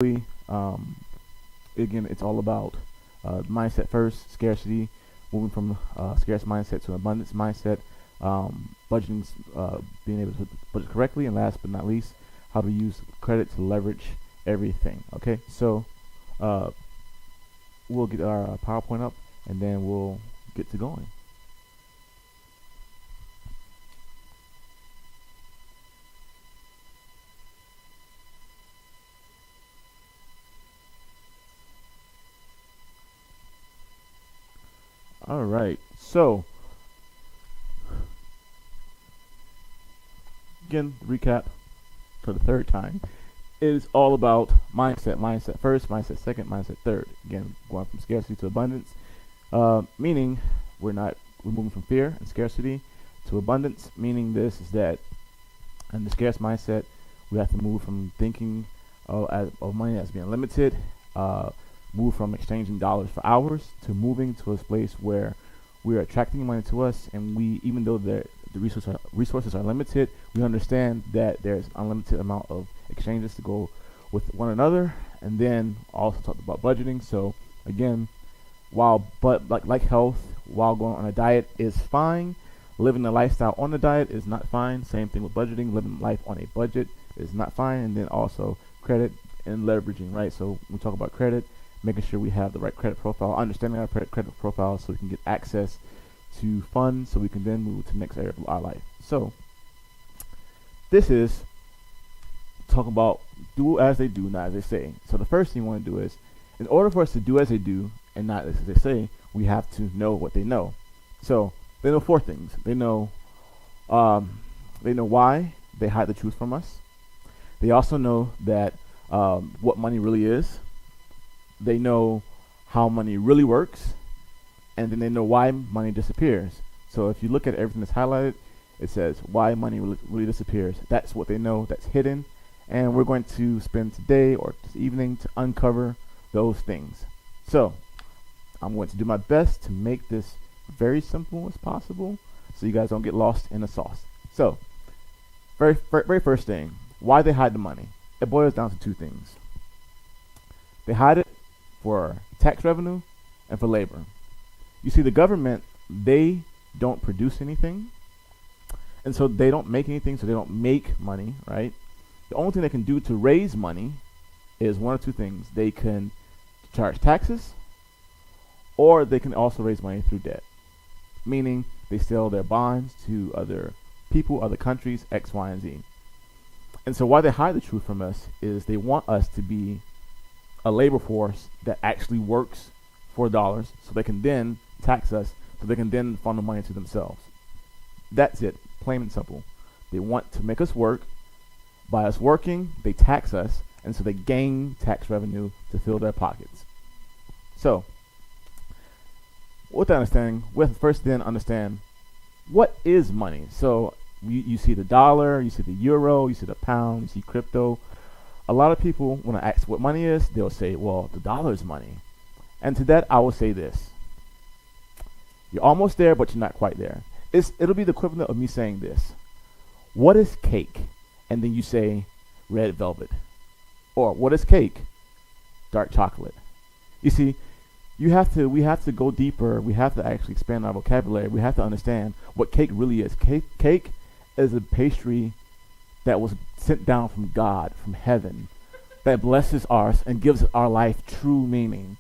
Um, Again, it's all about mindset first, scarcity, moving from scarce mindset to abundance mindset, budgeting, being able to budget correctly, and last but not least, how to use credit to leverage everything. Okay, so uh, we'll get our PowerPoint up, and then we'll get to going. All right, so again, recap for the third time. It is all about mindset. Mindset first, mindset second, mindset third. Again, going from scarcity to abundance, meaning we're moving from fear and scarcity to abundance. Meaning this is that in the scarce mindset, we have to move from thinking of money as being limited, uh, move from exchanging dollars for hours to moving to a place where we're attracting money to us, and we, even though the resources are limited, we understand that there's unlimited amount of exchanges to go with one another. And then also talked about budgeting. So again, while but like health, while going on a diet is fine, living the lifestyle on the diet is not fine. Same thing with budgeting. Living life on a budget is not fine. And then also credit and leveraging, right? So we talk about credit, making sure we have the right credit profile, understanding our credit profile so we can get access to funds so we can then move to the next area of our life. So this is talking about do as they do, not as they say. So the first thing you want to do is, in order for us to do as they do and not as they say, we have to know what they know. So they know four things. They know why they hide the truth from us. They also know that what money really is. They know how money really works, and then they know why money disappears. So if you look at everything that's highlighted, it says why money really disappears. That's what they know, that's hidden, and we're going to spend today or this evening to uncover those things. So I'm going to do my best to make this very simple as possible so you guys don't get lost in the sauce. So very first thing, why they hide the money. It boils down to two things. They hide it for tax revenue and for labor. You see, the government, they don't produce anything, and so they don't make anything, so they don't make money, right? The only thing they can do to raise money is one or two things. They can charge taxes, or they can also raise money through debt, meaning they sell their bonds to other people, other countries, X, Y, and Z. And so why they hide the truth from us is they want us to be a labor force that actually works for dollars so they can then tax us, so they can then funnel money to themselves. That's it, plain and simple. They want to make us work. By us working, they tax us, and so they gain tax revenue to fill their pockets. So, with that understanding, we have to first then understand what is money. So, you see the dollar, you see the euro, you see the pound, you see crypto. A lot of people, when I ask what money is, they'll say, well, the dollar is money. And to that, I will say this. You're almost there, but you're not quite there. It'll be the equivalent of me saying this. What is cake? And then you say red velvet. Or what is cake? Dark chocolate. You see, we have to go deeper. We have to actually expand our vocabulary. We have to understand what cake really is. Cake is a pastry that was sent down from God, from heaven, that blesses us and gives our life true meaning.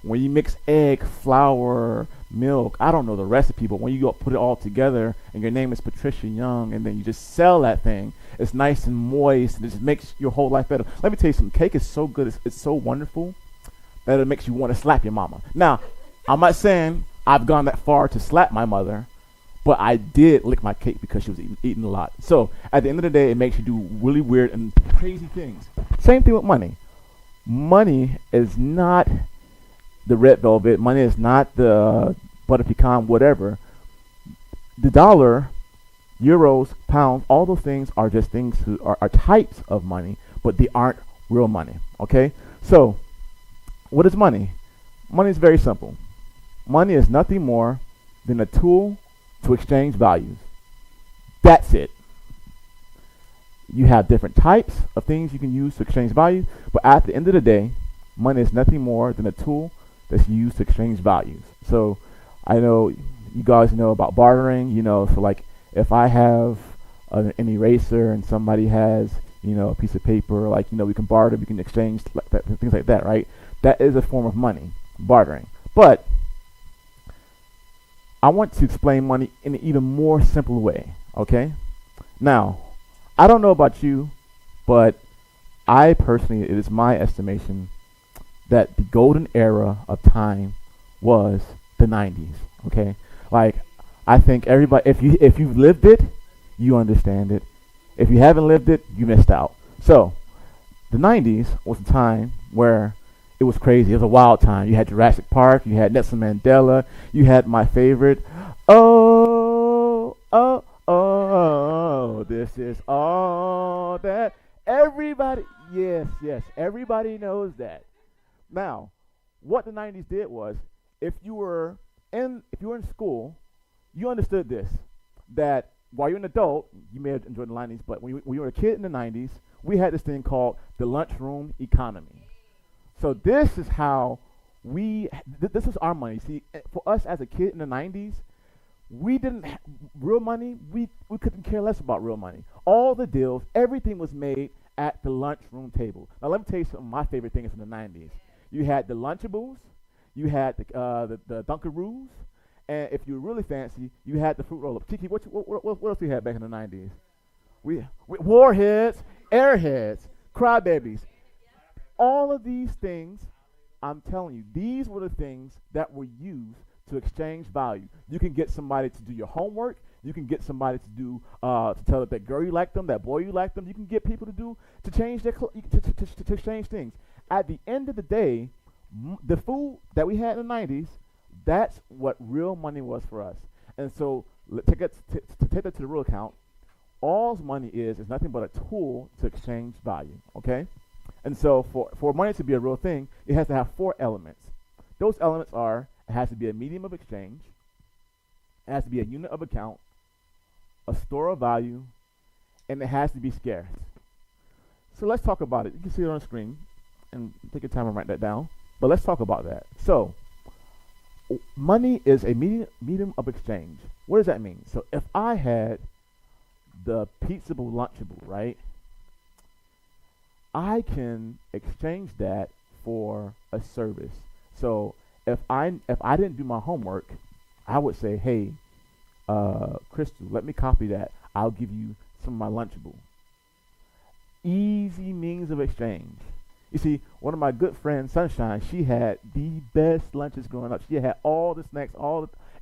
When you mix egg, flour, milk, I don't know the recipe, but when you go put it all together and your name is Patricia Young, and then you just sell that thing, it's nice and moist, and it just makes your whole life better. Let me tell you something, cake is so good, it's so wonderful that it makes you want to slap your mama. Now, I'm not saying I've gone that far to slap my mother, but I did lick my cake because she was eating a lot. So at the end of the day, it makes you do really weird and crazy things. Same thing with money. Money is not the red velvet. Money is not the butter pecan, whatever. The dollar, euros, pounds, all those things are just things are types of money, but they aren't real money. Okay? So, what is money? Money is very simple. Money is nothing more than a tool to exchange values. That's it. You have different types of things you can use to exchange value, but at the end of the day, money is nothing more than a tool that's used to exchange values. So I know you guys know about bartering, so like if I have an eraser and somebody has, a piece of paper, like, we can barter, we can exchange like that, things like that, right? That is a form of money, bartering. But I want to explain money in an even more simple way, okay? Now, I don't know about you, but I personally, it is my estimation that the golden era of time was the 90s, okay? Like, I think everybody, if you've lived it, you understand it. If you haven't lived it, you missed out. So, the 90s was a time where it was crazy. It was a wild time. You had Jurassic Park, you had Nelson Mandela, you had my favorite, oh, oh, oh, this is all that everybody, yes, yes, everybody knows that. Now, what the 90s did was, if you were in school, you understood this, that while you're an adult, you may have enjoyed the 90s, but when you were a kid in the 90s, we had this thing called the lunchroom economy. So this is how this is our money. See, for us as a kid in the 90s, we didn't real money. We couldn't care less about real money. All the deals, everything was made at the lunchroom table. Now let me tell you some of my favorite things in the 90s. You had the Lunchables, you had the Dunkaroos, and if you were really fancy, you had the fruit roll-up. Kiki, what else we had back in the 90s? We Warheads, Airheads, Crybabies. All of these things, I'm telling you, these were the things that were used to exchange value. You can get somebody to do your homework. You can get somebody to do to tell that girl you like them, that boy you like them. You can get people to change their to exchange things. At the end of the day, the food that we had in the 90s, that's what real money was for us. And so to take that to the real account, all money is nothing but a tool to exchange value. Okay. And so for money to be a real thing, it has to have four elements. Those elements are, it has to be a medium of exchange, it has to be a unit of account, a store of value, and it has to be scarce. So let's talk about it. You can see it on the screen, and take your time and write that down. But let's talk about that. So money is a medium of exchange. What does that mean? So if I had the Pizzable Lunchable, right? I can exchange that for a service. So if I didn't do my homework, I would say, hey, Crystal, let me copy that. I'll give you some of my Lunchable. Easy means of exchange. You see, one of my good friends, Sunshine, she had the best lunches growing up. She had all the snacks,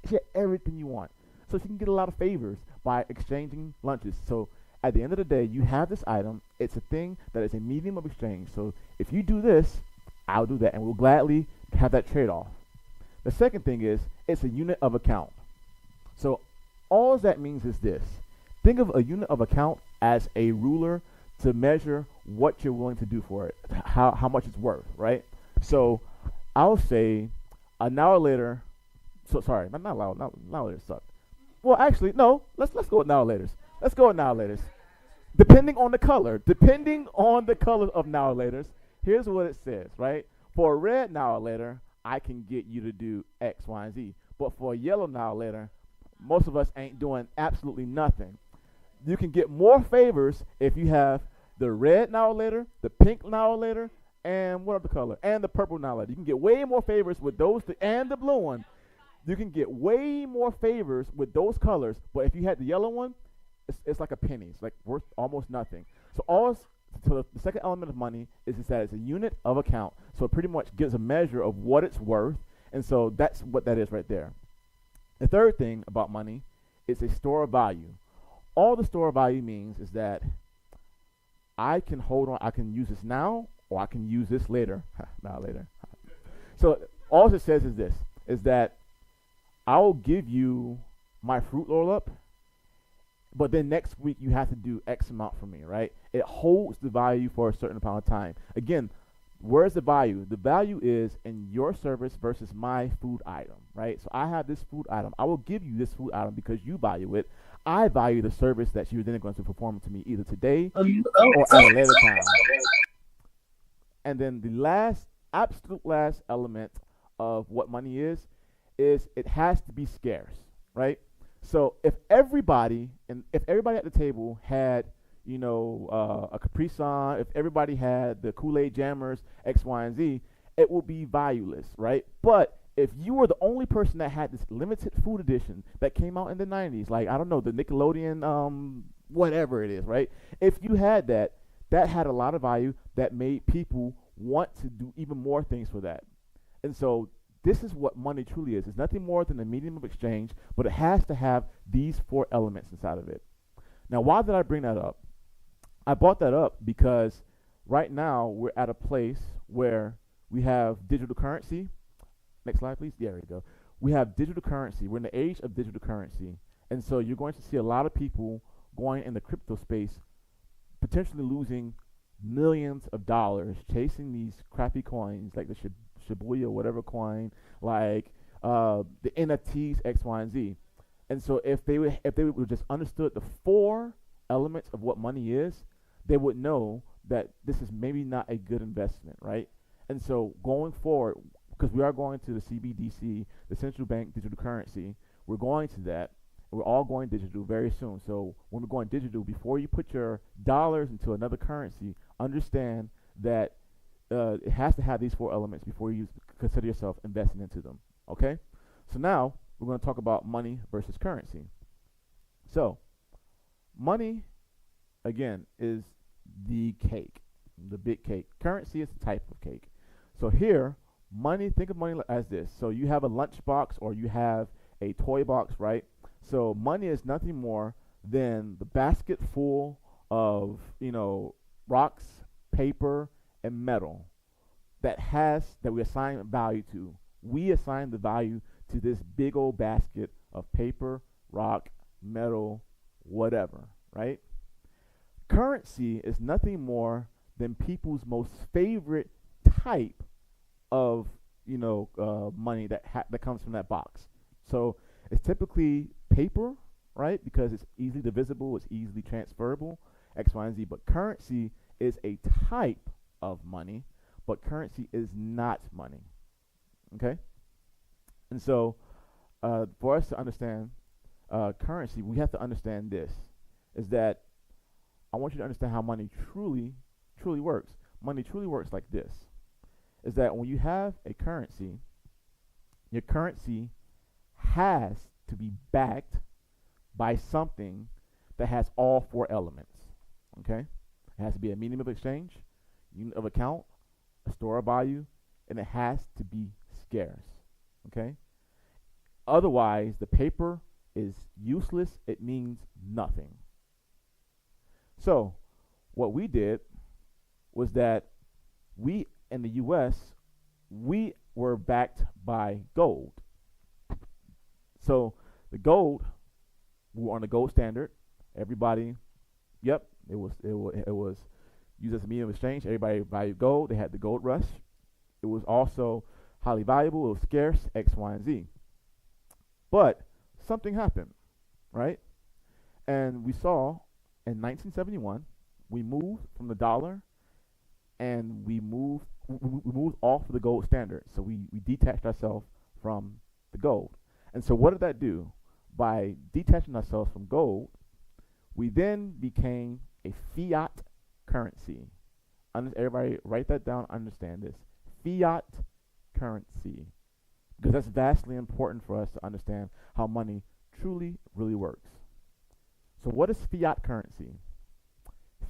she had everything you want. So she can get a lot of favors by exchanging lunches. So at the end of the day, you have this item. It's a thing that is a medium of exchange. So if you do this, I'll do that, and we'll gladly have that trade-off. The second thing is, it's a unit of account. So all that means is this. Think of a unit of account as a ruler to measure what you're willing to do for it, how much it's worth, right? So I'll say an hour later, so sorry, not later sucked. Well, actually, no, let's go with now laters. Let's go with now laters. Depending on the color of now laters, here's what it says, right? For a red now later, I can get you to do X, Y, and Z. But for a yellow now later, most of us ain't doing absolutely nothing. You can get more favors if you have the red now later, the pink now later, and what other color? And the purple now later. You can get way more favors with those, and the blue one. You can get way more favors with those colors, but if you had the yellow one, it's like a penny. It's like worth almost nothing. So the second element of money is that it's a unit of account. So it pretty much gives a measure of what it's worth, and so that's what that is right there. The third thing about money is a store of value. All the store of value means is that I can hold on, I can use this now, or I can use this later. Now later. So all it says is this, is that I will give you my fruit roll up, but then next week you have to do X amount for me, right? It holds the value for a certain amount of time. Again, where's the value? The value is in your service versus my food item, right? So I have this food item. I will give you this food item because you value it. I value the service that you're then going to perform to me either today or at a Oh, later time. And then the last, absolute last element of what money is it has to be scarce, right? So if everybody at the table had, a Capri Sun, if everybody had the Kool Aid Jammers X, Y, and Z, it will be valueless, right? But if you were the only person that had this limited food edition that came out in the '90s, like I don't know, the Nickelodeon, whatever it is, right? If you had that, that had a lot of value that made people want to do even more things for that. And so this is what money truly is. It's nothing more than a medium of exchange, but it has to have these four elements inside of it. Now, why did I bring that up? I brought that up because right now we're at a place where we have digital currency. Next slide, please. Yeah, there we go. We have digital currency. We're in the age of digital currency. And so you're going to see a lot of people going in the crypto space, potentially losing millions of dollars chasing these crappy coins like the Shibuya whatever coin, like the NFTs X, Y, and Z. And so if they would just understood the four elements of what money is, they would know that this is maybe not a good investment, right? And so going forward, because we are going to the CBDC, the central bank digital currency, we're going to that. We're all going digital very soon. So when we're going digital, before you put your dollars into another currency, understand that it has to have these four elements before you consider yourself investing into them. Okay? So now we're going to talk about money versus currency. So money, again, is the cake, the big cake. Currency is the type of cake. So here, money, think of money as this. So you have a lunchbox or you have a toy box, right? So money is nothing more than the basket full of, rocks, paper, and metal that we assign value to. We assign the value to this big old basket of paper, rock, metal, whatever, right? Currency is nothing more than people's most favorite type of money that comes from that box. So it's typically paper, right? Because it's easily divisible, it's easily transferable, X, Y, and Z. But currency is a type of money, but currency is not money. Okay? And so for us to understand currency, we have to understand this: is that I want you to understand how money truly works. Money truly works like this: is that when you have a currency, your currency has to be backed by something that has all four elements. Okay? It has to be a medium of exchange, unit of account, a store of value, and it has to be scarce. Okay? Otherwise, the paper is useless, it means nothing. So, what we did was that we in the US, we were backed by gold. So the gold, we were on the gold standard. Everybody, yep, it was used as a medium of exchange. Everybody valued gold. They had the gold rush. It was also highly valuable. It was scarce, X, Y, and Z. But something happened, right? And we saw in 1971, we moved from the dollar and we moved off of the gold standard. So we detached ourselves from the gold. And so what did that do? By detaching ourselves from gold, we then became a fiat currency. Everybody write that down, understand this. Fiat currency. Because that's vastly important for us to understand how money truly, really works. So what is fiat currency?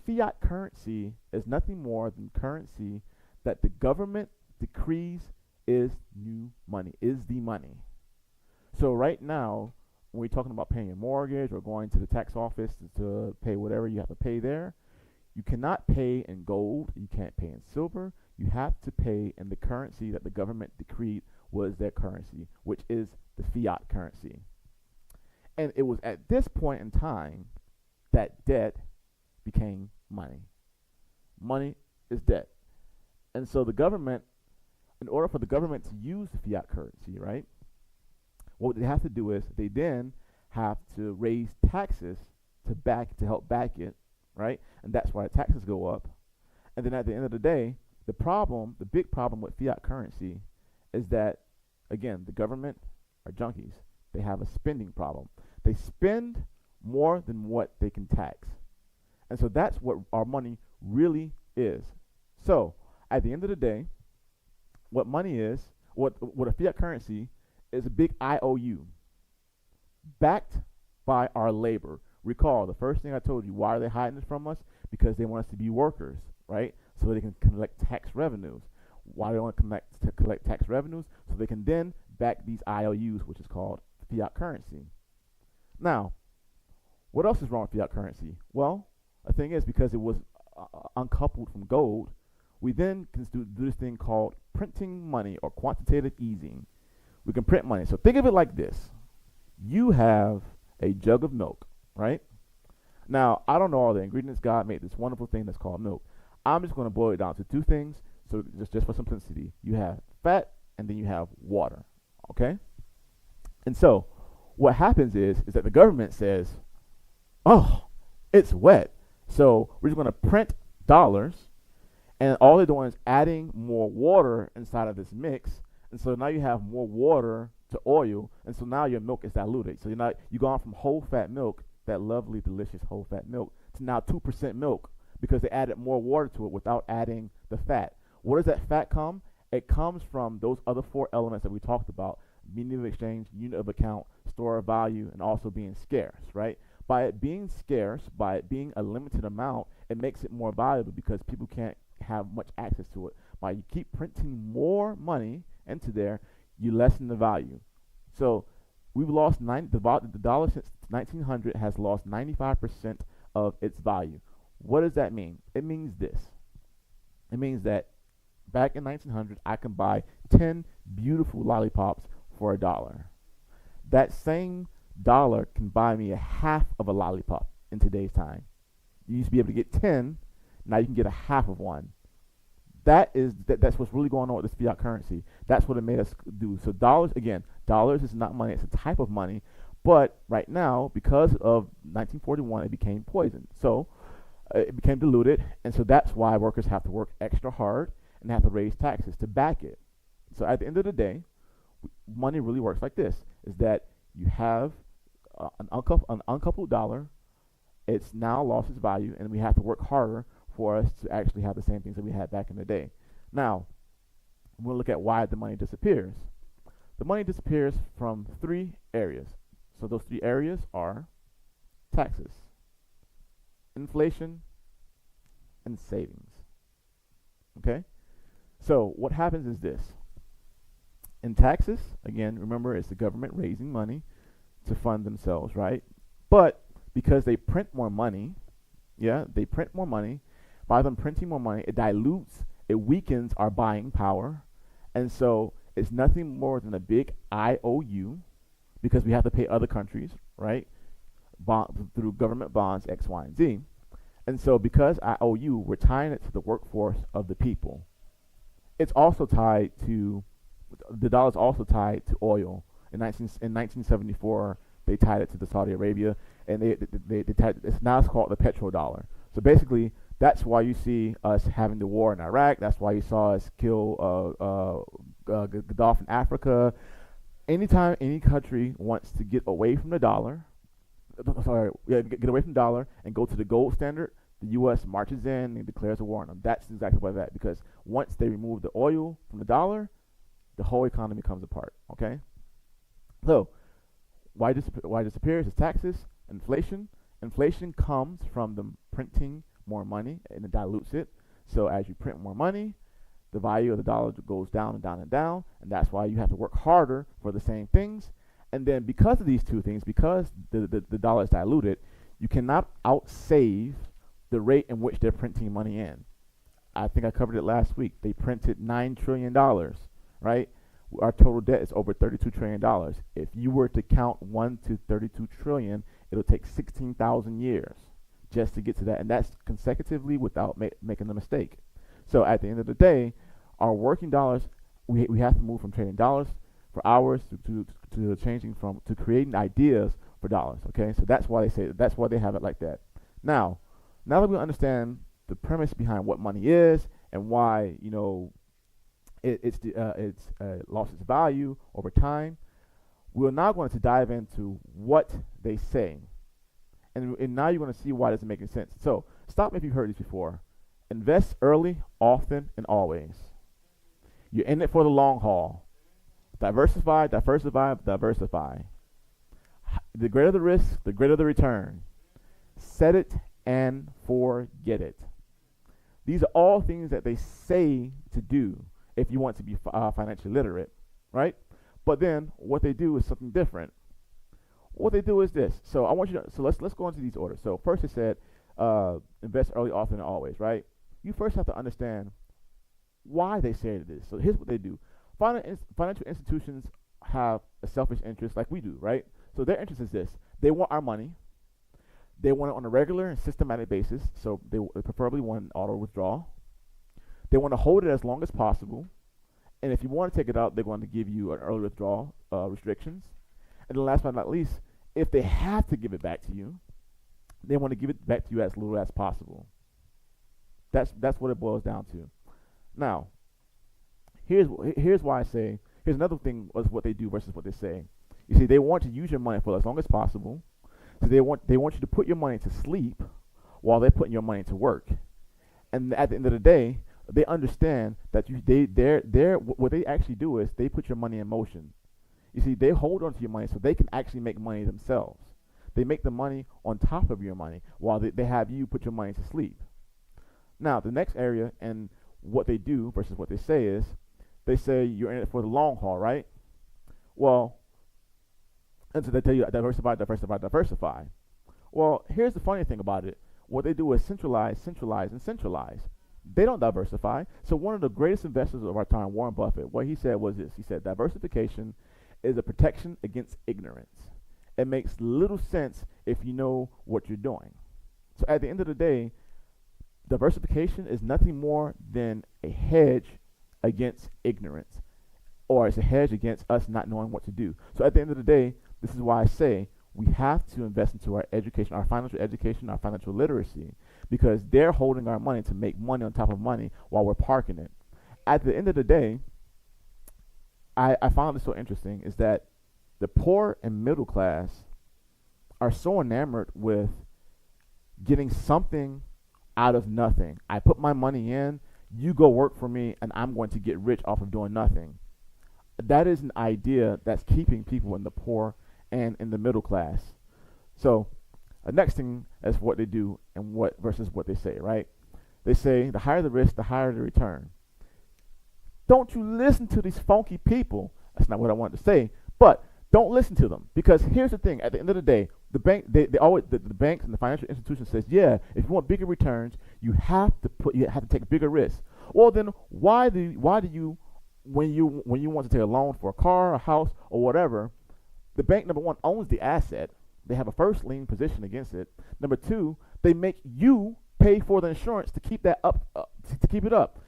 Fiat currency is nothing more than currency that the government decrees is new money, is the money. So right now, when we're talking about paying a mortgage or going to the tax office to pay whatever you have to pay there, you cannot pay in gold, you can't pay in silver, you have to pay in the currency that the government decreed was their currency, which is the fiat currency. And it was at this point in time that debt became money. Money is debt. And so the government, in order for the government to use the fiat currency, right, what they have to do is they then have to raise taxes to help back it, right? And that's why taxes go up. And then at the end of the day, the big problem with fiat currency is that, again, the government are junkies. They have a spending problem. They spend more than what they can tax. And so that's what our money really is. So at the end of the day, what money is, what a fiat currency is, a big IOU backed by our labor. Recall the first thing I told you. Why are they hiding it from us? Because they want us to be workers, right? So they can collect tax revenues. Why do they want to collect tax revenues? So they can then back these IOUs, which is called fiat currency. Now, what else is wrong with fiat currency? Well, the thing is, because it was uncoupled from gold, we then can do this thing called printing money or quantitative easing. We can print money. So think of it like this. You have a jug of milk, right? Now, I don't know all the ingredients. God made this wonderful thing that's called milk. I'm just going to boil it down to two things. So just for simplicity, you have fat and then you have water, okay? And so what happens is that the government says, oh, it's wet. So we're just going to print dollars, and all they're doing is adding more water inside of this mix. And so now you have more water to oil, and so now your milk is diluted. So you've gone from whole fat milk, that lovely, delicious whole fat milk, to now 2% milk because they added more water to it without adding the fat. Where does that fat come? It comes from those other four elements that we talked about: medium of exchange, unit of account, store of value, and also being scarce, right? By it being scarce, by it being a limited amount, it makes it more valuable because people can't have much access to it. By you keep printing more money into there, you lessen the value. So we've lost the dollar since 1900 has lost 95% of its value. What does that mean? It means this. It means that back in 1900, I can buy 10 beautiful lollipops for $1. That same dollar can buy me a half of a lollipop in today's time. You used to be able to get 10, now you can get a half of one. That's what's really going on with this fiat currency. That's what it made us do. So dollars is not money, it's a type of money. But right now, because of 1941, it became poison. So it became diluted, and so that's why workers have to work extra hard and have to raise taxes to back it. So at the end of the day, money really works like this: is that you have an uncoupled dollar. It's now lost its value, and we have to work harder for us to actually have the same things that we had back in the day. Now, we'll look at why the money disappears. The money disappears from three areas. So those three areas are taxes, inflation, and savings. Okay? So what happens is this. In taxes, again, remember, it's the government raising money to fund themselves, right? But because they print more money, they print more money. By them printing more money, it dilutes, it weakens our buying power. And so it's nothing more than a big IOU because we have to pay other countries, right? Through government bonds, X, Y, and Z. And so because IOU, we're tying it to the workforce of the people. It's also tied to, the dollar's also tied to oil. In 1974, they tied it to the Saudi Arabia, and they tied, now it's called the petrodollar. So basically, that's why you see us having the war in Iraq. That's why you saw us kill Gaddafi in Africa. Anytime any country wants to get away from the dollar, get away from the dollar and go to the gold standard, the U.S. marches in and declares a war on them. That's exactly why that, because once they remove the oil from the dollar, the whole economy comes apart. Okay, so why disappears is taxes, inflation. Inflation comes from them printing more money, and it dilutes it. So as you print more money, the value of the dollar goes down and down and down, and that's why you have to work harder for the same things. And then because of these two things, because the dollar is diluted, you cannot outsave the rate in which they're printing money in. I think I covered it last week. They printed $9 trillion, right? Our total debt is over $32 trillion. If you were to count 1 to 32 trillion, it'll take 16,000 years just to get to that, and that's consecutively without making a mistake. So at the end of the day, our working dollars, we have to move from trading dollars for hours to changing from to creating ideas for dollars. Okay, so that's why they say that's why they have it like that. Now, now that we understand the premise behind what money is and why it's lost its value over time, we're now going to dive into what they say, and now you're going to see why it doesn't make any sense. So stop me if you've heard this before. Invest early, often, and always. You're in it for the long haul. Diversify, diversify, diversify. The greater the risk, the greater the return. Set it and forget it. These are all things that they say to do if you want to be financially literate, right? But then what they do is something different. What they do is this. So I want you to. So let's go into these orders. So first it said, invest early, often, and always, right? You first have to understand why they say this. So here's what they do. Financial institutions have a selfish interest like we do, right? So their interest is this. They want our money. They want it on a regular and systematic basis. So they preferably want an auto withdrawal. They want to hold it as long as possible. And if you want to take it out, they're going to give you an early withdrawal restrictions. And then last but not least, if they have to give it back to you, they want to give it back to you as little as possible. That's what it boils down to. Now, here's why I say, here's another thing was what they do versus what they say. You see, they want to use your money for as long as possible. So they want you to put your money to sleep while they're putting your money to work. And at the end of the day, they understand that what they actually do is they put your money in motion. You see, they hold on to your money so they can actually make money themselves. They make the money on top of your money while they have you put your money to sleep. Now, the next area and what they do versus what they say is, they say you're in it for the long haul, right? Well, and so they tell you diversify, diversify, diversify. Well, here's the funny thing about it. What they do is centralize, centralize, and centralize. They don't diversify. So one of the greatest investors of our time, Warren Buffett, what he said was this. He said, diversification is a protection against ignorance. It makes little sense if you know what you're doing. So at the end of the day, diversification is nothing more than a hedge against ignorance, or it's a hedge against us not knowing what to do. So at the end of the day, this is why I say we have to invest into our education, our financial literacy, because they're holding our money to make money on top of money while we're parking it. At the end of the day, I found this so interesting is that the poor and middle class are so enamored with getting something out of nothing. I put my money in, you go work for me, and I'm going to get rich off of doing nothing. That is an idea that's keeping people in the poor and in the middle class. So the next thing is what they do and what versus what they say, right? They say the higher the risk, the higher the return. Don't you listen to these funky people. That's not what I wanted to say, but don't listen to them, because here's the thing. At the end of the day, the banks and the financial institution says, yeah, if you want bigger returns, you have to take bigger risks. Well, then why do you when you want to take a loan for a car, a house, or whatever, the bank, number one, owns the asset. They have a first lien position against it. Number two, they make you pay for the insurance to keep that up, to keep it up.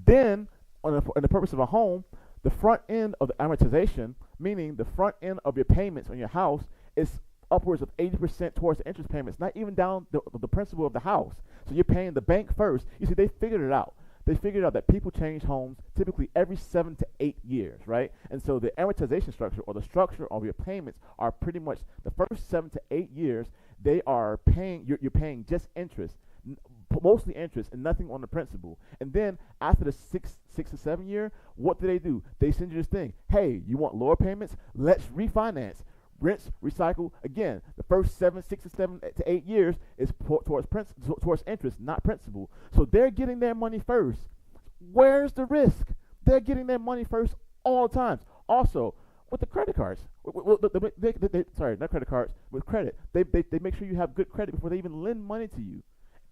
Then, on the purpose of a home, the front end of the amortization, meaning the front end of your payments on your house, is upwards of 80% towards the interest payments, not even down the principal of the house. So you're paying the bank first. You see, they figured it out. They figured out that people change homes typically every 7 to 8 years, right? And so the amortization structure, or the structure of your payments, are pretty much the first 7 to 8 years. They are paying. You're paying just interest, mostly interest, and nothing on the principal. And then after the six to 7 year, what do? They send you this thing. Hey, you want lower payments? Let's refinance. Rinse, recycle. Again, the first 6 to 7 to 8 years is towards interest, not principal. So they're getting their money first. Where's the risk? They're getting their money first all the time. Also, with the credit cards, sorry, not credit cards, with credit, they make sure you have good credit before they even lend money to you.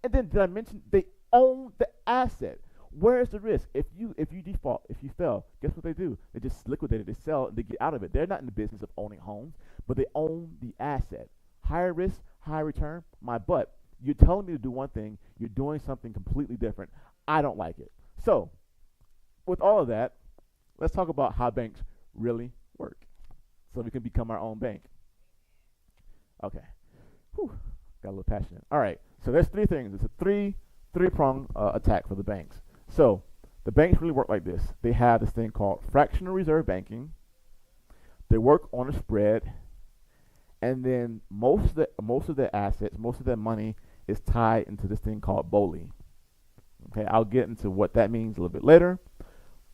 And then did I mention they own the asset? Where's the risk? If you default, if you fail, guess what they do? They just liquidate it, they sell it, they get out of it. They're not in the business of owning homes, but they own the asset. Higher risk, higher return, my butt. You're telling me to do one thing, you're doing something completely different. I don't like it. So, with all of that, let's talk about how banks really work, so we can become our own bank. Okay. Whew. Got a little passionate. All right. So there's three things. It's a three-prong attack for the banks. So the banks really work like this. They have this thing called fractional reserve banking. They work on a spread, and then most of their assets, most of their money is tied into this thing called BOLI. Okay, I'll get into what that means a little bit later,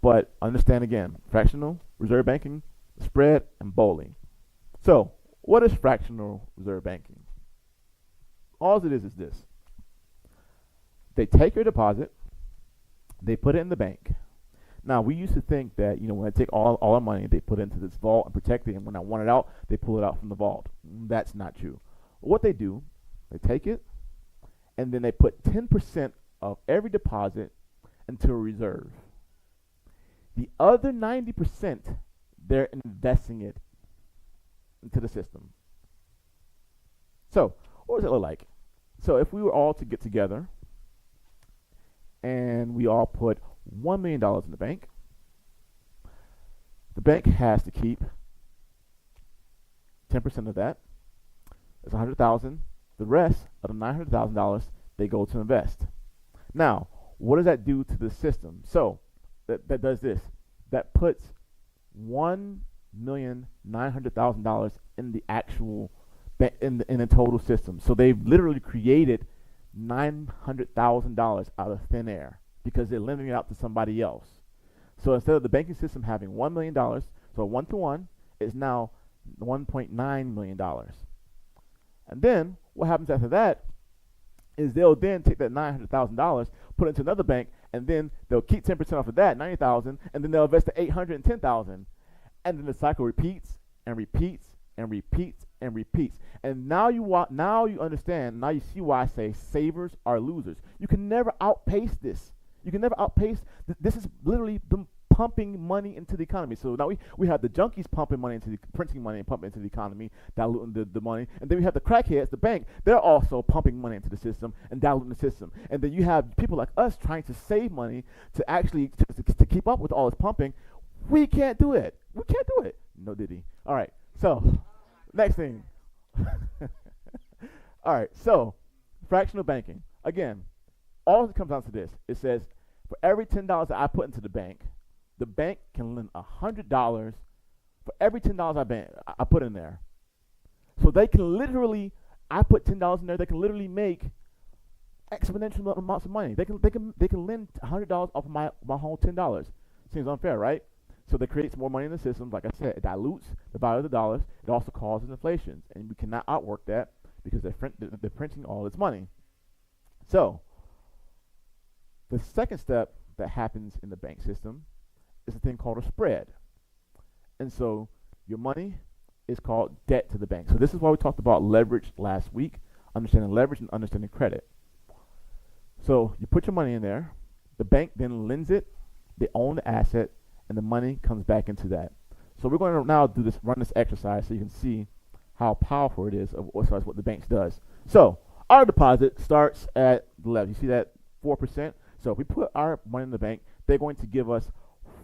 but understand again: fractional reserve banking, spread, and BOLI. So, what is fractional reserve banking? All it is this: they take your deposit, they put it in the bank. Now, we used to think that, when they take all our money, they put it into this vault and protect it, and when I want it out, they pull it out from the vault. That's not true. What they do, they take it, and then they put 10% of every deposit into a reserve. The other 90%, they're investing it into the system. So, what does it look like? So, if we were all to get together and we all put $1 million in the bank has to keep 10% of that. That's $100,000. The rest of the $900,000 they go to invest. Now, what does that do to the system? So that does this. That puts $1,900,000 in the actual in the total system. So they've literally created $900,000 out of thin air because they're lending it out to somebody else. So instead of the banking system having $1 million, so 1-to-1, it's now $1.9 million. And then what happens after that is they'll then take that $900,000, put it into another bank, and then they'll keep 10% off of that, $90,000, and then they'll invest the $810,000. And then the cycle repeats and repeats and repeats and repeats. And now you understand, now you see why I say savers are losers. You can never outpace this. You can never outpace. This is literally them pumping money into the economy. So now we have the junkies pumping money printing money and pumping into the economy, diluting the money. And then we have the crackheads, the bank, they're also pumping money into the system and diluting the system. And then you have people like us trying to save money to actually to keep up with all this pumping. We can't do it. We can't do it. No diddy. All right. So next thing. All right. So fractional banking. Again, all it comes down to this. It says for every $10 that I put into the bank can lend $100 for every $10 I put in there. So they can literally, I put $10 in there, they can literally make exponential amounts of money. They can lend $100 off of my whole $10. Seems unfair, right? So they create more money in the system. Like I said, it dilutes the value of the dollars. It also causes inflation, and we cannot outwork that because they're printing all this money. So the second step that happens in the bank system is a thing called a spread. And so your money is called debt to the bank. So this is why we talked about leverage last week, understanding leverage and understanding credit. So you put your money in there, the bank then lends it, they own the asset, and the money comes back into that. So we're going to now run this exercise so you can see how powerful it is as far as what the bank does. So our deposit starts at the left. You see that 4%? So if we put our money in the bank, they're going to give us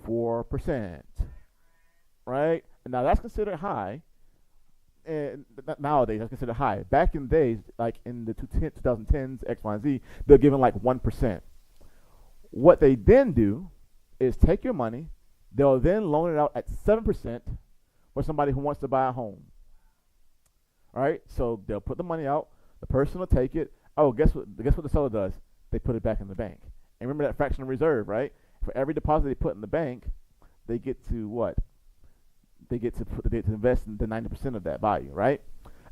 4%, right? And now that's considered high. And nowadays, that's considered high. Back in the days, like in the 2010s, X, Y, and Z, they're giving like 1%. What they then do is take your money, they'll then loan it out at 7% for somebody who wants to buy a home. All right, so they'll put the money out, the person will take it. Oh, guess what the seller does? They put it back in the bank. And remember that fractional reserve, right? For every deposit they put in the bank, they get to what? They get to invest in the 90% of that value, right?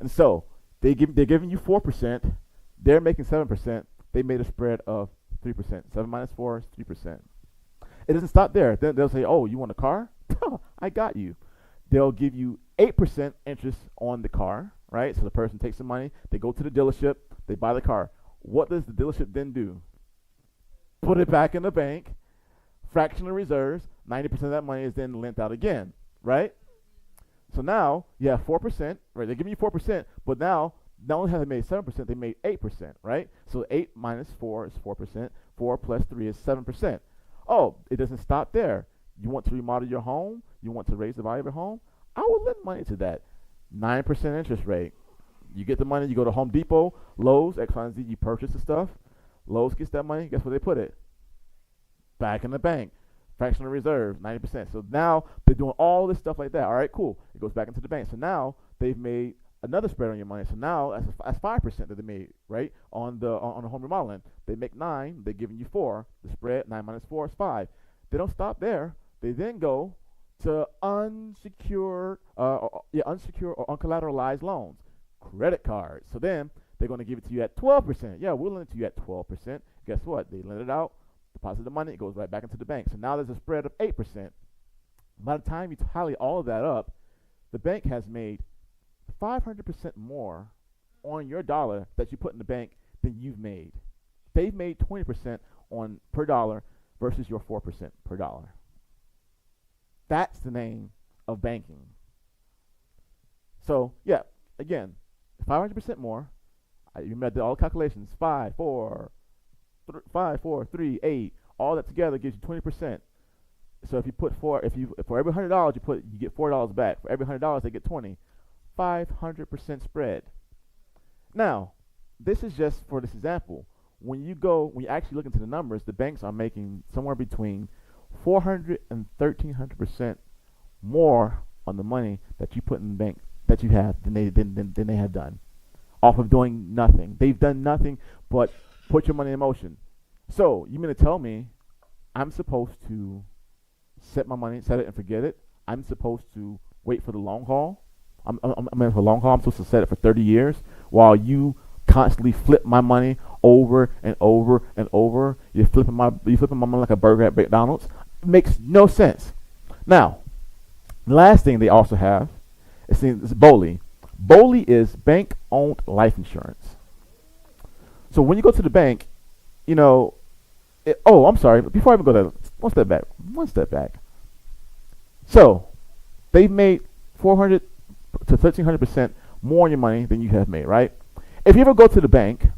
And so they're giving you 4%, they're making 7%, they made a spread of 3%. 7 minus 4 is 3%. It doesn't stop there. Then they'll say, oh, you want a car? I got you. They'll give you 8% interest on the car, right? So the person takes the money, they go to the dealership, they buy the car. What does the dealership then do? Put it back in the bank, fractional reserves, 90% of that money is then lent out again, right? So now you have 4%, right? They're giving you 4%, but now not only have they made 7%, they made 8%, right? So 8 minus 4 is 4%, 4 plus 3 is 7%. Oh, it doesn't stop there. You want to remodel your home? You want to raise the value of your home? I will lend money to that. 9% interest rate. You get the money, you go to Home Depot, Lowe's, X, Y, and Z, you purchase the stuff. Lowe's gets that money, guess where they put it? Back in the bank. Fractional reserve, 90%. So now they're doing all this stuff like that. All right, cool. It goes back into the bank. So now they've made another spread on your money. So now that's 5% that they made, right? On the home remodeling. They make 9, they're giving you 4. The spread, 9 minus 4 is 5. They don't stop there. They then go to unsecured or uncollateralized loans, credit cards. So then they're going to give it to you at 12%. Yeah, we'll lend it to you at 12%. Guess what? They lend it out, deposit the money, it goes right back into the bank. So now there's a spread of 8%. By the time you tally all of that up, the bank has made 500% more on your dollar that you put in the bank than you've made. They've made 20% on per dollar versus your 4% per dollar. That's the name of banking. So, yeah, again, 500% more. You remember I did all the calculations. 5, 4, 3, 8. All that together gives you 20%. So if you put for every $100 you get $4 back. For every $100 they get 20. 500% spread. Now, this is just for this example. When you actually look into the numbers, the banks are making somewhere between 400 and 1,300% more on the money that you put in the bank that you have than they have done off of doing nothing. They've done nothing but put your money in motion. So you mean to tell me I'm supposed to set my money, set it and forget it? I'm supposed to wait for the long haul? I'm for the long haul. I'm supposed to set it for 30 years while you constantly flip my money over and over and over. You're flipping my money like a burger at McDonald's. It makes no sense. Now, the last thing they also have is BOLI. BOLI is bank-owned life insurance. So when you go to the bank, I'm sorry. Before I even go there, one step back. So they've made 400 to 1,300% more on your money than you have made, right? If you ever go to the bank,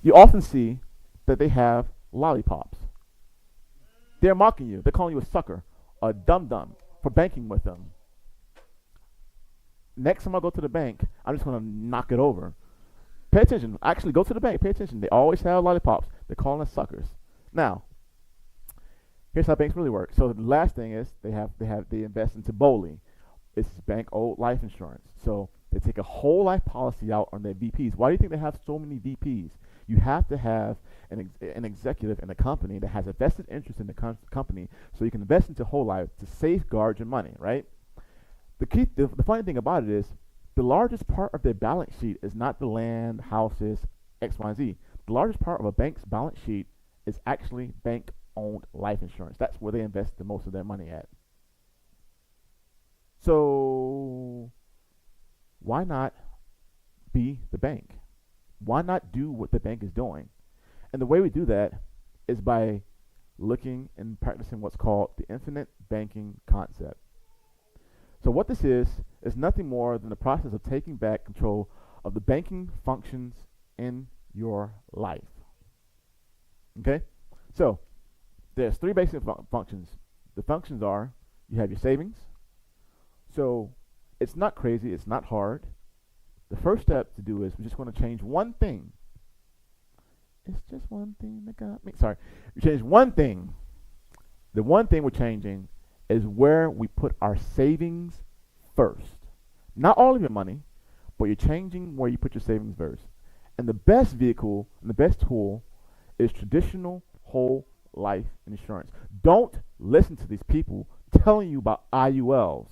you often see that they have lollipops. They're mocking you. They're calling you a sucker, a dum-dum for banking with them. Next time I go to the bank, I'm just going to knock it over. Pay attention. Actually, go to the bank. Pay attention. They always have lollipops. They're calling us suckers. Now, here's how banks really work. So the last thing is they invest into BOLI. It's bank-owned life insurance. So they take a whole life policy out on their VPs. Why do you think they have so many VPs? You have to have an executive in a company that has a vested interest in the company, so you can invest into whole life to safeguard your money, right? The funny thing about it is the largest part of their balance sheet is not the land, houses, X, Y, and Z. The largest part of a bank's balance sheet is actually bank-owned life insurance. That's where they invest the most of their money at. So why not be the bank? Why not do what the bank is doing? And the way we do that is by looking and practicing what's called the infinite banking concept. So what this is nothing more than the process of taking back control of the banking functions in your life. Okay? So there's 3 basic functions. The functions are, you have your savings. So it's not crazy, it's not hard. The first step to do is we're just going to change one thing. It's just one thing that got me. Sorry. We change one thing. The one thing we're changing is where we put our savings first. Not all of your money, but you're changing where you put your savings first. And the best vehicle and the best tool is traditional whole life insurance. Don't listen to these people telling you about IULs.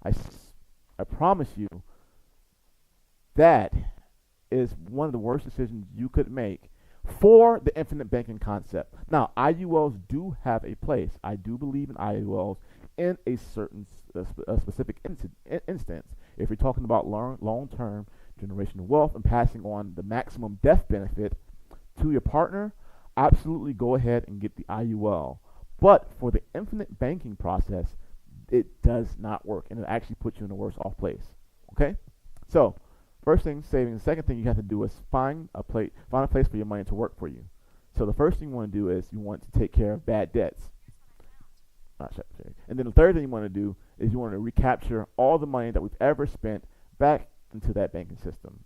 I promise you that is one of the worst decisions you could make for the infinite banking concept. Now, IULs do have a place. I do believe in IULs in a certain specific instance. If you're talking about long-term generational wealth and passing on the maximum death benefit to your partner, absolutely go ahead and get the IUL. But for the infinite banking process, it does not work, and it actually puts you in a worse off place. Okay? So, first thing, saving. The second thing you have to do is find a place for your money to work for you. So the first thing you want to do is you want to take care of bad debts. And then the third thing you want to do is you want to recapture all the money that we've ever spent back into that banking system.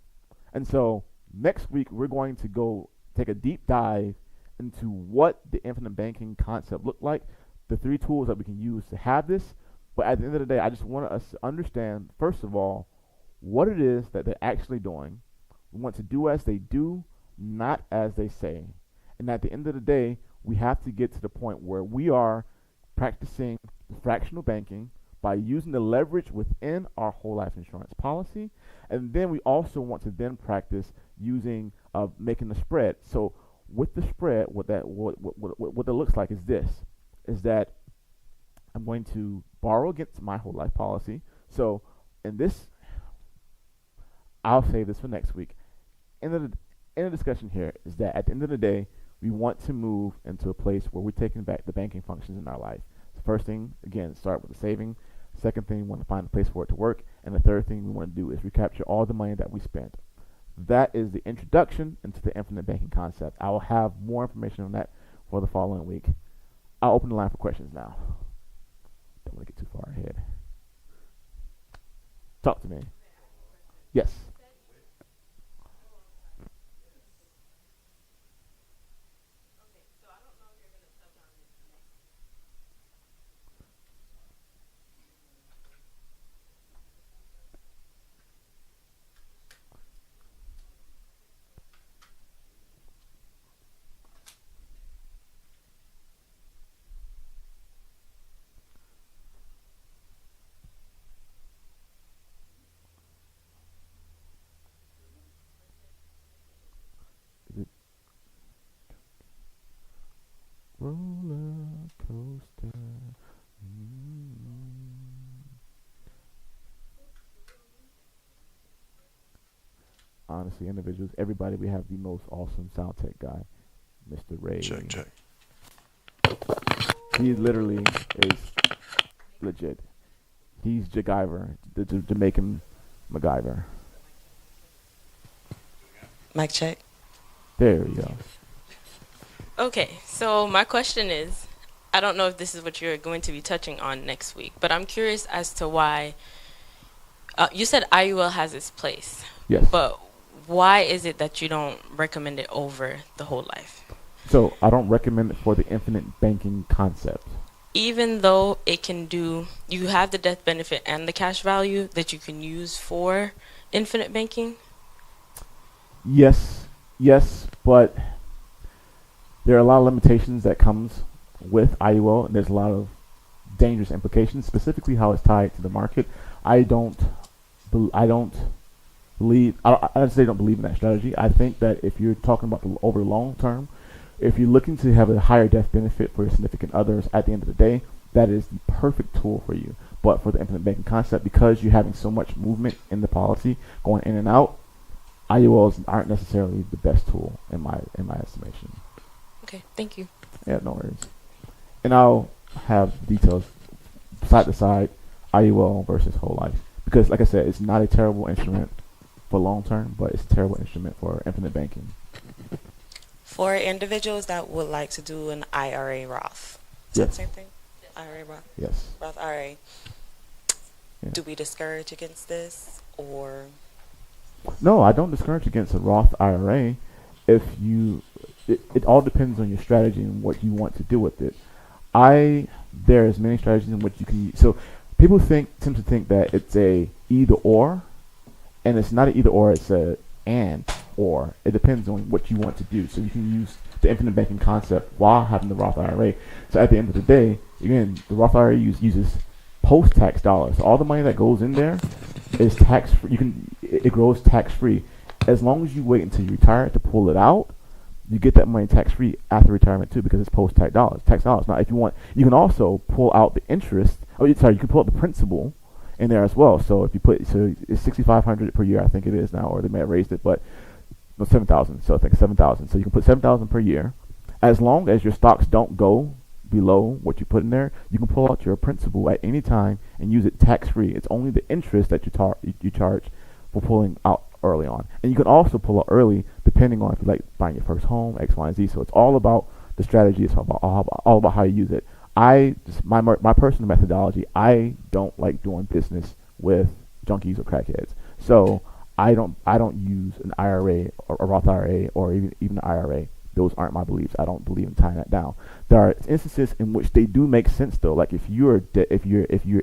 And so next week we're going to go take a deep dive into what the infinite banking concept looked like, the three tools that we can use to have this. But at the end of the day, I just want us to understand, first of all, what it is that they're actually doing. We want to do as they do, not as they say. And at the end of the day, we have to get to the point where we are practicing fractional banking by using the leverage within our whole life insurance policy. And then we also want to then practice using making the spread. So with the spread, what that looks like is this: is that I'm going to borrow against my whole life policy. So in this, I'll save this for next week. In the discussion here is that at the end of the day, we want to move into a place where we're taking back the banking functions in our life. The first thing, again, start with the saving. Second thing, we want to find a place for it to work. And the third thing we want to do is recapture all the money that we spent. That is the introduction into the infinite banking concept. I will have more information on that for the following week. I'll open the line for questions now. Don't want to get too far ahead. Talk to me. Yes. Is it roller coaster? Honestly, individuals, everybody, we have the most awesome sound tech guy, Mr. Ray. Check, check. He literally is legit. He's Jacgyver, the Jamaican MacGyver. Mic check. There we go. Okay, so my question is, I don't know if this is what you're going to be touching on next week, but I'm curious as to why, you said IUL has its place, Yes. but why is it that you don't recommend it over the whole life? So I don't recommend it for the infinite banking concept. Even though it can do, you have the death benefit and the cash value that you can use for infinite banking? Yes, but there are a lot of limitations that comes with IUL, and there's a lot of dangerous implications, specifically how it's tied to the market. I don't believe. I honestly don't believe in that strategy. I think that if you're talking about over the long term, if you're looking to have a higher death benefit for your significant others, at the end of the day, that is the perfect tool for you. But for the infinite banking concept, because you're having so much movement in the policy going in and out, IULs aren't necessarily the best tool in my estimation. Okay, thank you. Yeah, no worries. And I'll have details side to side, IUL versus whole life. Because like I said, it's not a terrible instrument for long term, but it's a terrible instrument for infinite banking. For individuals that would like to do an IRA Roth, is that the Yes. same thing? IRA Roth, Yes. Roth IRA. Yeah. Do we discourage against this, or No, I don't discourage against a Roth IRA. It all depends on your strategy and what you want to do with it. There's many strategies in which you can use. So people tend to think that it's a either or, and it's not an either or. It's a and or. It depends on what you want to do. So you can use the infinite banking concept while having the Roth IRA. So at the end of the day, again, the Roth IRA uses post-tax dollars. So all the money that goes in there is tax free. It grows tax free. As long as you wait until you retire to pull it out, you get that money tax free after retirement too, because it's post-tax dollars. Tax dollars. Now, if you want, you can also pull out the interest. You can pull out the principal in there as well. So if you put, it's $6,500 per year, I think it is now, or they may have raised it, but no, 7,000. So I think 7,000. So you can put 7,000 per year. As long as your stocks don't go below what you put in there, you can pull out your principal at any time and use it tax free. It's only the interest that you charge for pulling out early on. And you can also pull out early depending on if you like buying your first home, X, Y, and Z. So it's all about the strategy. It's all about how you use it. My personal methodology, I don't like doing business with junkies or crackheads. So I don't use an IRA or a Roth IRA or even an IRA. Those aren't my beliefs. I don't believe in tying that down. There are instances in which they do make sense though. Like if you're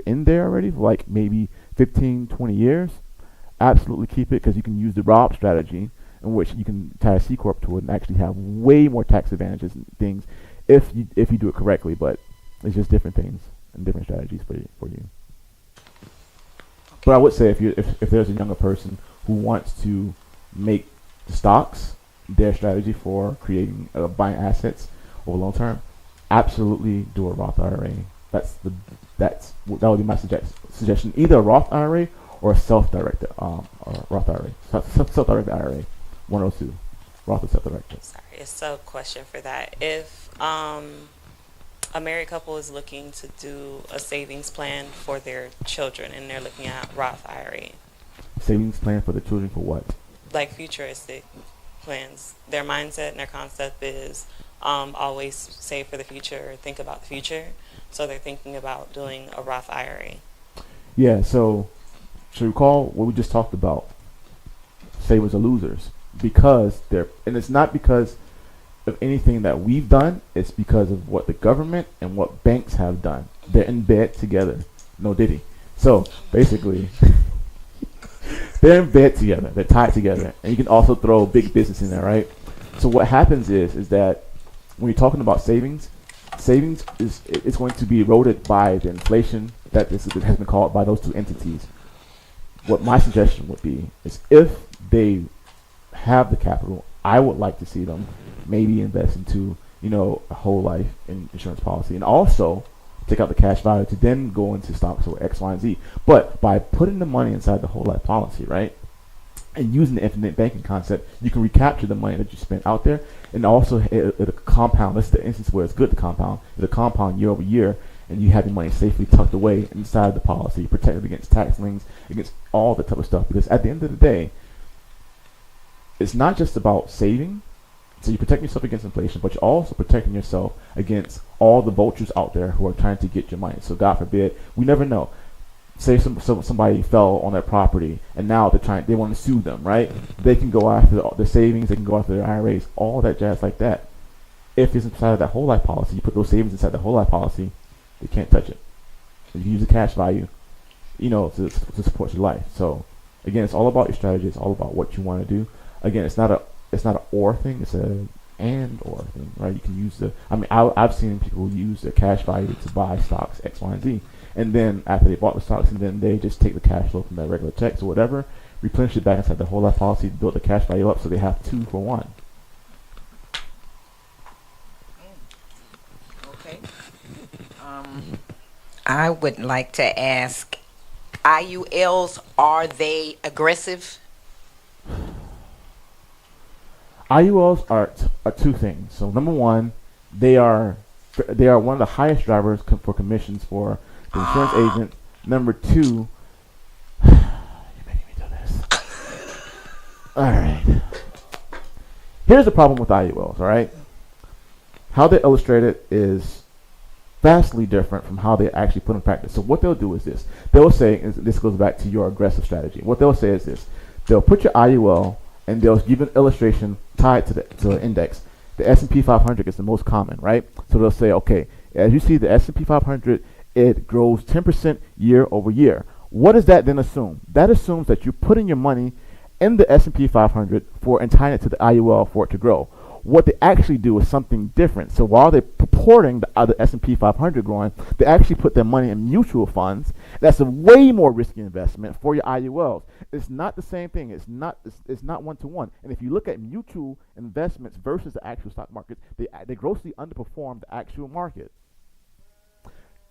in there already for like maybe 15, 20 years, absolutely keep it because you can use the Roth strategy in which you can tie a C corp to it and actually have way more tax advantages and things if you do it correctly. But it's just different things and different strategies for you. But I would say if there's a younger person who wants to make the stocks their strategy for creating buying assets over long term, absolutely do a Roth IRA. That would be my suggestion. Either a Roth IRA or a self-directed or Roth IRA, self-directed IRA, 102, Roth or self-directed. Sorry, it's a question for that. If a married couple is looking to do a savings plan for their children and they're looking at Roth IRA, Savings plan for the children for what? like futuristic plans, their mindset and their concept is always save for the future, think about the future. So they're thinking about doing a Roth IRA. Yeah. So recall what we just talked about. Savers are losers because and it's not because of anything that we've done. It's because of what the government and what banks have done. They're in bed together. No diddy. So basically, they're in bed together. They're tied together, and you can also throw big business in there, right? So what happens is that when you're talking about savings is going to be eroded by the inflation that has been caused by those two entities. What my suggestion would be is if they have the capital, I would like to see them maybe invest into a whole life insurance policy, and also take out the cash value to then go into stocks or X, Y, and Z. But by putting the money inside the whole life policy, right, and using the infinite banking concept, you can recapture the money that you spent out there, and also it'll compound. That's the instance where it's good to compound. It'll compound year over year, and you have your money safely tucked away inside the policy, protected against tax liens, against all that type of stuff. Because at the end of the day, it's not just about saving. So you're protecting yourself against inflation, but you're also protecting yourself against all the vultures out there who are trying to get your money. So God forbid, we never know. Say somebody fell on their property, and now they want to sue them, right? They can go after the savings, they can go after their IRAs, all that jazz like that. If it's inside of that whole life policy, you put those savings inside the whole life policy, they can't touch it. And you use the cash value, to support your life. So again, it's all about your strategy. It's all about what you want to do. Again, it's not an or thing. It's a and or thing, right? You can use I've seen people use their cash value to buy stocks X, Y, and Z, and then after they bought the stocks, and then they just take the cash flow from their regular checks or whatever, replenish it back inside the whole life policy, build the cash value up, so they have 2 for 1. Okay. I would like to ask, IULs, are they aggressive? IULs are two things. So number one, they are one of the highest drivers for commissions for the insurance agent. Number two, you're making me do this. All right. Here's the problem with IULs. All right. How they illustrate it is vastly different from how they actually put in practice. So what they'll do is this. They'll say, and this goes back to your aggressive strategy. What they'll say is this. They'll put your IUL and they'll give an illustration tied to the index. The S&P 500 is the most common, right? So they'll say, okay, as you see the S&P 500, it grows 10% year over year. What does that then assume? That assumes that you're putting your money in the S&P 500 and tying it to the IUL for it to grow. What they actually do is something different. So while they're purporting the other S&P 500 growing, they actually put their money in mutual funds. That's a way more risky investment for your IULs. It's not the same thing. It's not one-to-one. And if you look at mutual investments versus the actual stock market, they grossly underperform the actual market.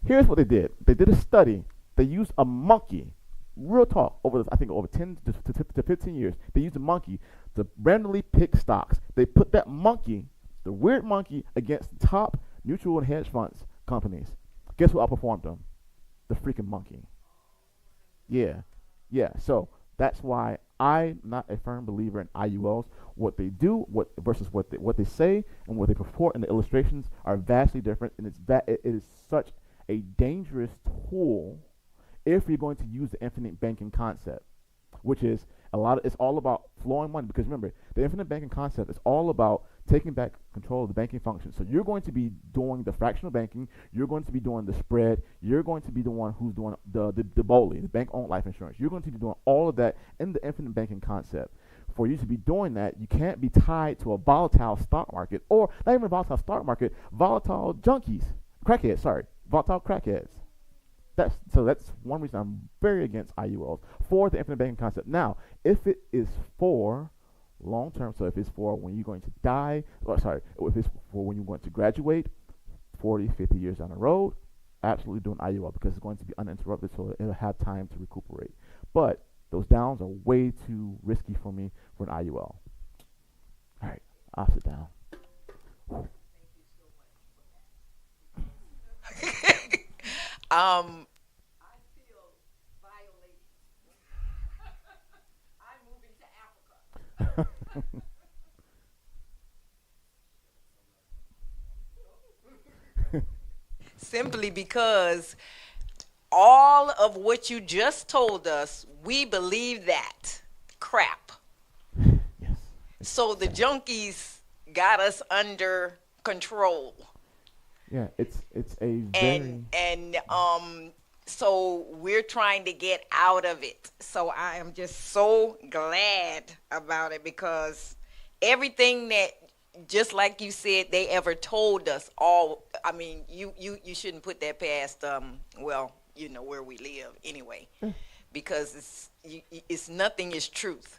Here's what they did. They did a study. They used a monkey. Real talk, over 10 to 15 years, they used a monkey to randomly pick stocks. They put that monkey, the weird monkey, against the top mutual and hedge funds companies. Guess who outperformed them? The freaking monkey. Yeah. So that's why I'm not a firm believer in IULs. What they do, versus what they say, and what they purport in the illustrations are vastly different, and it is such a dangerous tool if you're going to use the infinite banking concept. which is it's all about flowing money. Because remember, the infinite banking concept is all about taking back control of the banking function. So you're going to be doing the fractional banking, you're going to be doing the spread, you're going to be the one who's doing the BOLI, the bank-owned life insurance. You're going to be doing all of that in the infinite banking concept. For you to be doing that, you can't be tied to a volatile stock market, or not even a volatile stock market, volatile junkies, volatile crackheads. That's one reason I'm very against IULs for the infinite banking concept. Now, if it is for long term, so if it's for when you're going to die, if it's for when you're going to graduate 40, 50 years down the road, absolutely do an IUL because it's going to be uninterrupted, so it'll have time to recuperate. But those downs are way too risky for me for an IUL. All right, I'll sit down. I feel violated. I'm moving to Africa. Simply because all of what you just told us, we believe that crap. Yes. So the junkies got us under control. Yeah, it's a very So we're trying to get out of it. So I am just so glad about it because everything that, just like you said, they ever told us all. I mean, you shouldn't put that past well, you know where we live anyway, because it's nothing is truth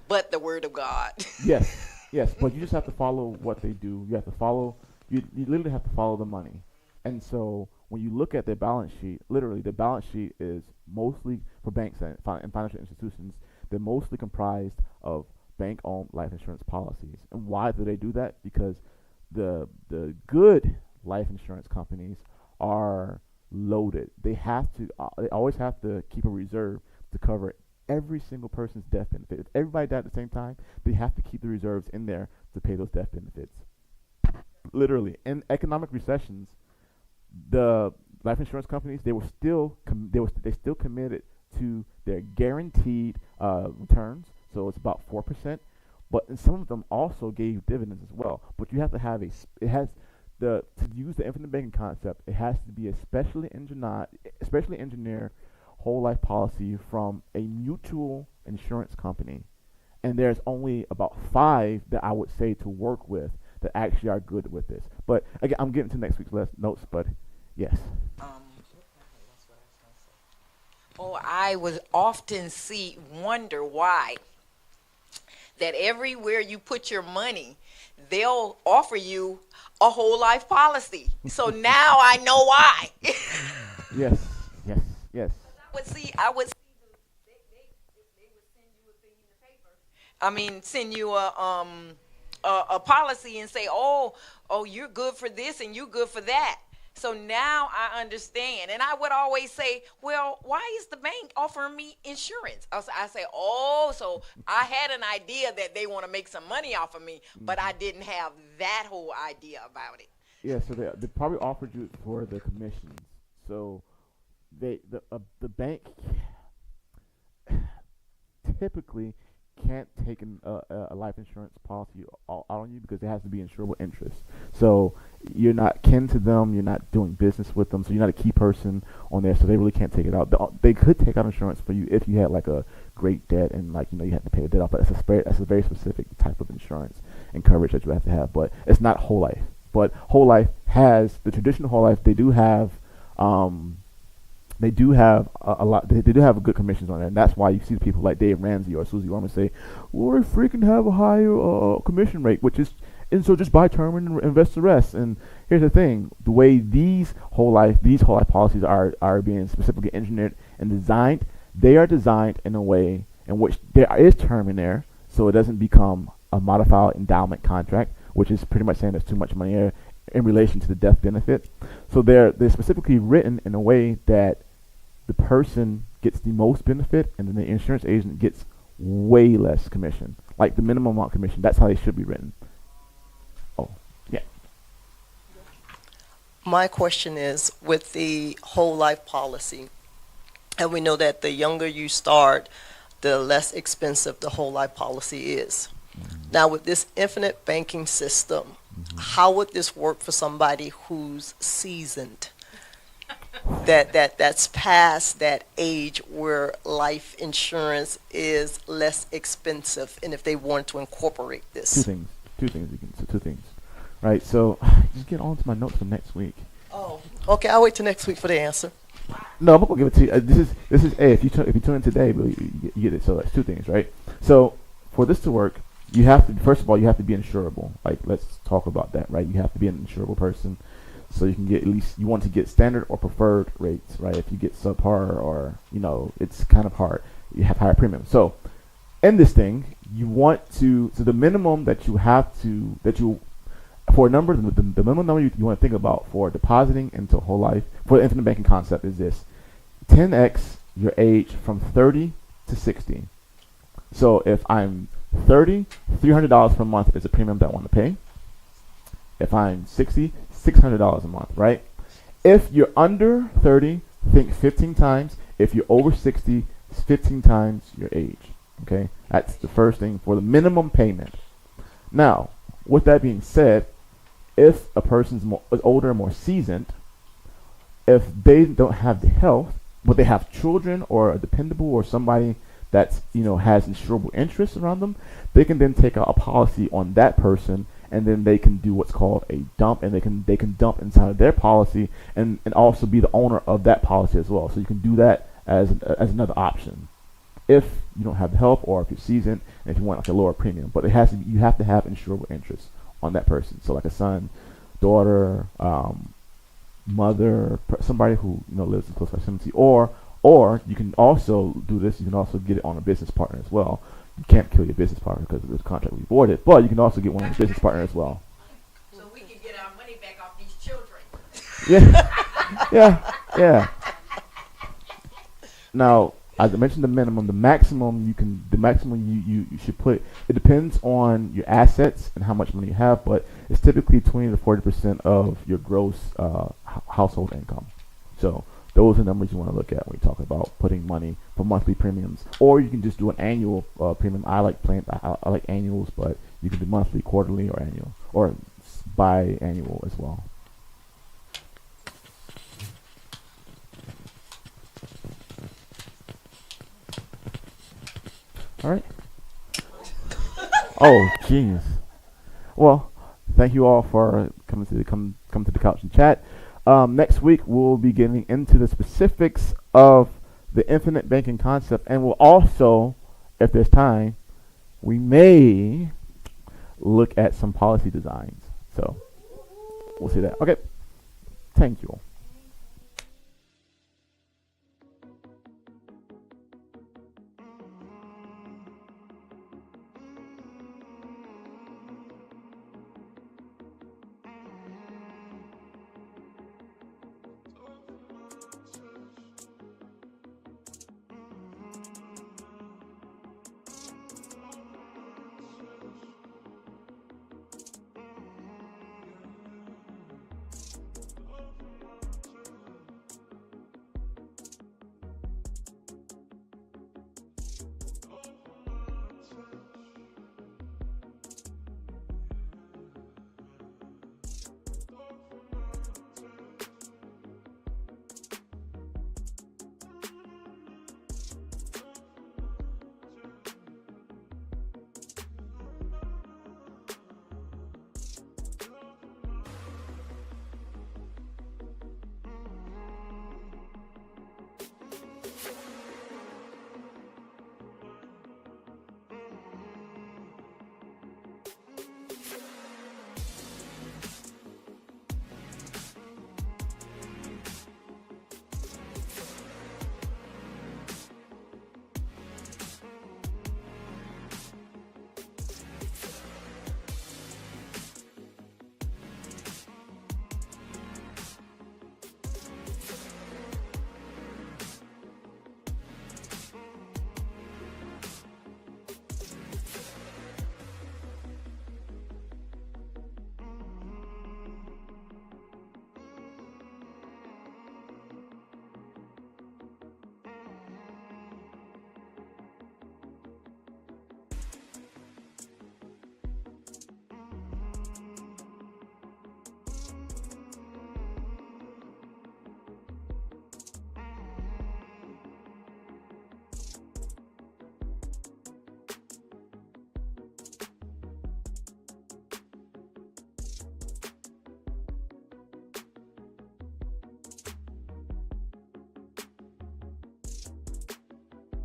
but the word of God. Yes, but you just have to follow what they do. You have to follow. You literally have to follow the money. And so when you look at their balance sheet, literally the balance sheet is mostly for banks and financial institutions. They're mostly comprised of bank-owned life insurance policies. And why do they do that? Because the good life insurance companies are loaded. They always have to keep a reserve to cover every single person's death benefit. If everybody died at the same time, they have to keep the reserves in there to pay those death benefits. Literally, in economic recessions, the life insurance companies they still committed to their guaranteed returns. So it's about 4%, but and some of them also gave dividends as well. But you have to have to use the infinite banking concept. It has to be a specially engineered whole life policy from a mutual insurance company, and there's only about 5 that I would say to work with that actually are good with this. But again, I'm getting to next week's notes, but yes. I would often wonder why that everywhere you put your money, they'll offer you a whole life policy. So now I know why. Yes. I would see they would send you a thing in the paper. I mean, send you a policy and say, oh, you're good for this and you're good for that. So now I understand. And I would always say, well, why is the bank offering me insurance? I say, so I had an idea that they want to make some money off of me, but I didn't have that whole idea about it. Yeah, so they probably offered you for the commissions. So the bank typically can't take a life insurance policy out on you because it has to be insurable interest. So you're not kin to them, you're not doing business with them, so you're not a key person on there, so they really can't take it out. They could take out insurance for you if you had like a great debt and you have to pay the debt off, but that's a very specific type of insurance and coverage that you have to have, but it's not whole life. But whole life has, the traditional whole life, they do have a lot. They do have good commissions on it, and that's why you see people like Dave Ramsey or Susie Orman say, "Well, we freaking have a higher commission rate," and so just buy term and invest the rest. And here's the thing: the way these whole life policies are being specifically engineered and designed, they are designed in a way in which there is term in there, so it doesn't become a modified endowment contract, which is pretty much saying there's too much money there in relation to the death benefit. So they're specifically written in a way that the person gets the most benefit, and then the insurance agent gets way less commission, like the minimum amount commission. That's how they should be written. Oh, yeah. My question is, with the whole life policy, and we know that the younger you start, the less expensive the whole life policy is. Now, with this infinite banking system, how would this work for somebody who's seasoned? That's past that age where life insurance is less expensive, and if they want to incorporate this. Two things. Right, so just get on to my notes for next week. Oh, okay. I'll wait till next week for the answer. No, I'm gonna give it to you. This is hey, if you tune in today, but you get it. So that's two things, right? So for this to work, you have to first of all you have to be insurable. Like let's talk about that, right? You have to be an insurable person, so you can get at least you want to get standard or preferred rates, right? If you get subpar or it's kind of hard. You have higher premium. So in this thing, you want to the minimum that you for a number, the minimum number you want to think about for depositing into whole life for the infinite banking concept is this: 10x your age from 30 to 60. So if I'm 30, $300 per month is the premium that I want to pay. If I'm 60, $600 a month, right? If you're under 30, think 15 times. If you're over 60, it's 15 times your age. Okay, that's the first thing for the minimum payment. Now, with that being said, if a person's older and more seasoned, if they don't have the health, but they have children or a dependable or somebody that's has insurable interests around them, they can then take out a policy on that person, and then they can do what's called a dump, and they can dump inside of their policy and also be the owner of that policy as well. So you can do that as another option if you don't have the help or if you're seasoned and if you want like a lower premium. But you have to have insurable interests on that person. So like a son, daughter, mother, somebody who lives in close proximity, or you can also do this. You can also get it on a business partner as well. You can't kill your business partner because of this contract we voided, but you can also get one of your business partner as well. So we can get our money back off these children. Yeah. Now, as I mentioned, the maximum you should put. It depends on your assets and how much money you have, but it's typically 20 to 40% of your gross household income. So those are numbers you want to look at when you talk about putting money for monthly premiums, or you can just do an annual premium. I like annuals, but you can do monthly, quarterly, or annual, or biannual as well. All right. Oh, jeez. Well, thank you all for coming to the couch and chat. Next week we'll be getting into the specifics of the infinite banking concept, and we'll also, if there's time, we may look at some policy designs. So we'll see that. Okay. Thank you all.